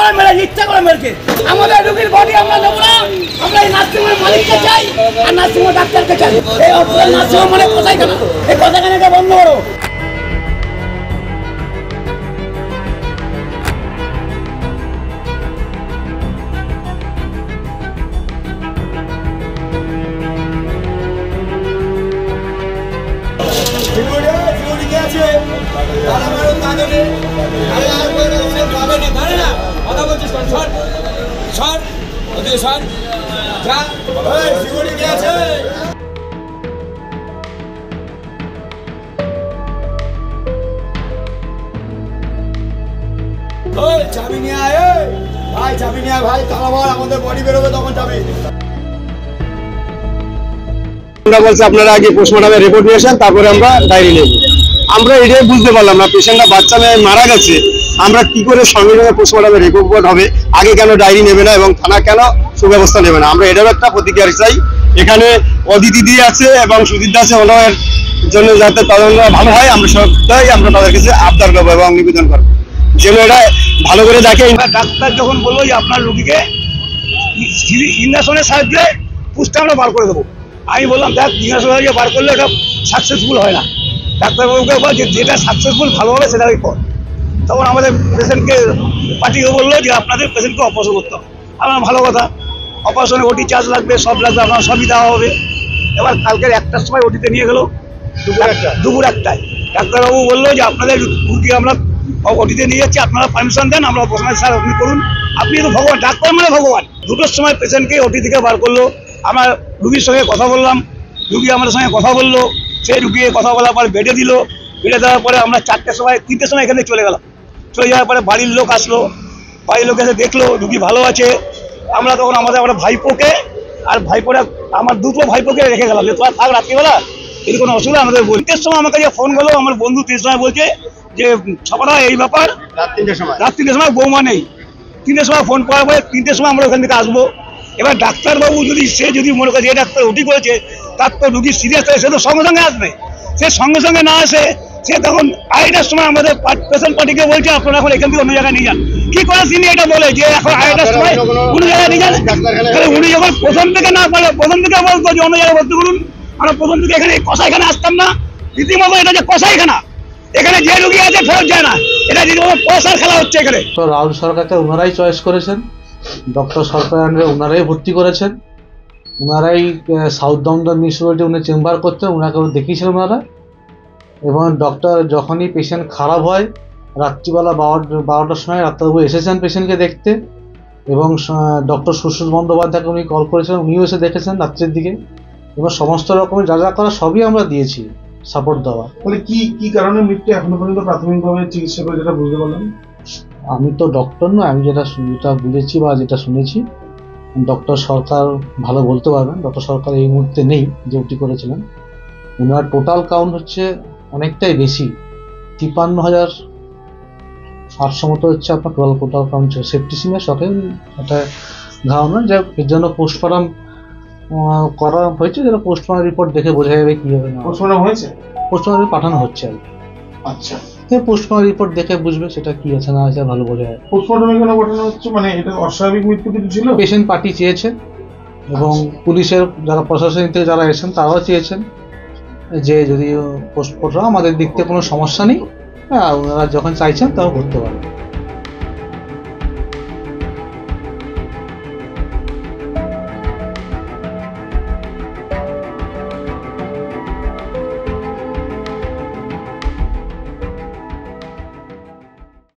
করে মেরেছে, ইচ্ছা করে মেরেছে। আমাদের রোগীর বডি আমরা দেবো না, আমরা এই নার্সিংহোমের মালিককে চাই আর নার্সিংহোম ডাক্তারকে চাই। এই অপরাধ নার্সিংহোম মানে কথাইখানা, এই কথাইখানাকে বন্ধ করো। চাবি নিয়ে আয় ভাই, চাবি নিয়ে আয় ভাই, তালাবার আমাদের বডি বেরোবে তখন যাবে। আমরা বলছি আপনারা আগে পোস্টমর্টমের রিপোর্ট নিয়ে আসেন, তারপরে আমরা ডায়েরি নেব। আমরা এটাই বুঝতে পারলাম না, পেশেন্টটা বাচ্চা মেয়ে মারা গেছে, আমরা কি করে সঙ্গে সঙ্গে পোস্টমর্টমের রিপোর্ট হবে, আগে কেন ডায়েরি নেবে না এবং থানা কেন সুব্যবস্থা নেবে না? আমরা এটারও একটা প্রতিক্রিয়া চাই। এখানে অদিতি দিয়ে আছে এবং সুদীপ আছে, ওনার জন্য যাতে তদন্ত ভালো হয় আমরা সবটাই আমরা তাদের কাছে আবদার করবো এবং নিবেদন করবো যেন এটা ভালো করে দেখে। ডাক্তার যখন বললো যে আপনার রোগীকে ইঞ্জেকশনের সাহায্যে পুষ্টা আমরা বার করে দেবো, আমি বললাম দেখ ইঞ্জেকশনের সাহায্যে বার করলে ওটা সাকসেসফুল হয় না। ডাক্তারবাবুকে বল যে যেটা সাকসেসফুল ভালো হবে সেটাই কর। তখন আমাদের পেশেন্টকে পার্টিকে বললো যে আপনাদের পেশেন্টকে অপারেশন করতে হবে। আমার ভালো কথা, অপারেশনে ওটি চার্জ লাগবে, সব লাগবে, আপনার সবই দেওয়া হবে। এবার কালকের 1টার সময় ওটিতে নিয়ে গেল, দুপুর 1টায় ডাক্তারবাবু বললো যে আপনাদের রুগী আমরা ওটিতে নিয়ে যাচ্ছি, আপনারা পারমিশন দেন, আমরা অপারেশন স্যার আপনি করুন, আপনি তো ভগবান, ডাক্তার মানে ভগবান। 2টোর সময় পেশেন্টকে ওটি থেকে বার করলো, আমরা রুগীর সঙ্গে কথা বললাম, রুগী আমাদের সঙ্গে কথা বললো, সেই রুগী কথা বলার পর বেডে দিল, বেডে দেওয়ার পরে আমরা 4টের সময় 3টের সময় এখানে চলে গেলাম। চলে যাওয়ার পরে বাড়ির লোক আসলো, বাড়ির লোক এসে দেখলো রুগী ভালো আছে। আমরা তখন আমাদের ভাইপোকে আর ভাইপোরা আমার 2টো ভাইপোকে রেখে গেলাম যে তোরা থাক রাত্রিবেলা, যদি কোনো অসুবিধা আমাদের বলি। 3টের সময় আমার কাছে ফোন করলো আমার বন্ধু, 3টের সময় বলছে যে সকালে এই ব্যাপার, রাত 3টের সময় বৌমা নেই। 3টের সময় ফোন করার পরে 3টের সময় আমরা ওখান থেকে আসবো। এবার ডাক্তারবাবু যদি মনে করে যে ডাক্তার ওটি করেছে তার তো রুগী সিরিয়াস হয়, সে তো সঙ্গে সঙ্গে আসবে। সে সঙ্গে সঙ্গে না আসে, সে তখন 2টার সময় আমাদের পেশেন্ট পার্টিকে বলছে আপনারা এখন এখান থেকে অন্য জায়গায় নিয়ে যান। কি করে তিনি এটা বলে যে এখন 2টার সময় অন্য জায়গায় নিয়ে যান? উনি যখন প্রথম থেকে না পারে, প্রথম থেকে বলতো যে অন্য জায়গায় ভর্তি করুন, আমরা প্রথম থেকে এখানে কসাইখানে আসতাম না। রীতিমতো এটা যে কসাইখানা, এখানে যে রুগী আছে ফেরত যায় না, এটা রীতিমতো পয়সার খেলা হচ্ছে এখানে। তো রাহুল সরকারকে ওনারাই চয়েস করেছেন, ডক্টর সরকার ওনারাই ভর্তি করেছেন, ওনারাই সাউথ দমদম মিউনিসিপ্যালিটি উনি চেম্বার করতেন, ওনাকে দেখিয়েছিলেন ওনারা। এবং ডক্টর যখনই পেশেন্ট খারাপ হয় রাত্রিবেলা 12টার সময় ডাক্তারবাবু এসেছেন পেশেন্টকে দেখতে, এবং ডক্টর সুশ্রুত বন্দ্যোপাধ্যায়কে উনি কল করেছিলেন, উনিও এসে দেখেছেন রাত্রের দিকে, এবং সমস্ত রকমের যা যা করা সবই আমরা দিয়েছি সাপোর্ট দেওয়া। তাহলে কি কারণে মৃত্যু এখনো পর্যন্ত প্রাথমিকভাবে চিকিৎসা করে যেটা বুঝতে পারলাম? আমি তো ডক্টর নয়, আমি যেটা বুঝেছি বা যেটা শুনেছি, ডক্টর সরকার ভালো বলতে পারবেন। ডক্টর সরকার এই মুহূর্তে নেই যে ওটি করেছিলেন। ওনার টোটাল কাউন্ট হচ্ছে অনেকটাই বেশি, 53,800 মতো হচ্ছে আপনার টোটাল কাউন্ট। সেপ্টিসিমিয়া শখে একটা ধারণা, যে এর জন্য পোস্টমর্টম করা হয়েছে, যেটা পোস্টমর্টম রিপোর্ট দেখে বোঝা যাবে কি হবে না। পোস্টমর্টম হয়েছে, পোস্টমর্টম পাঠানো হচ্ছে আর কি। আচ্ছা, পোস্টমর্টম রিপোর্ট দেখে বুঝবে সেটা কি আছে না আছে, ভালো বোঝা যায়। পোস্টমর্টম কেন পাঠানো হচ্ছে, মানে এটা অস্বাভাবিক মৃত্যু কিছু ছিল? পেশেন্ট পার্টি চেয়েছে এবং পুলিশের যারা প্রশাসনিক থেকে যারা এসেছেন তারাও চেয়েছেন যে যদি পোস্টমর্টম আমাদের দিক থেকে কোনো সমস্যা নেই, ওনারা যখন চাইছেন তাও করতে পারেন।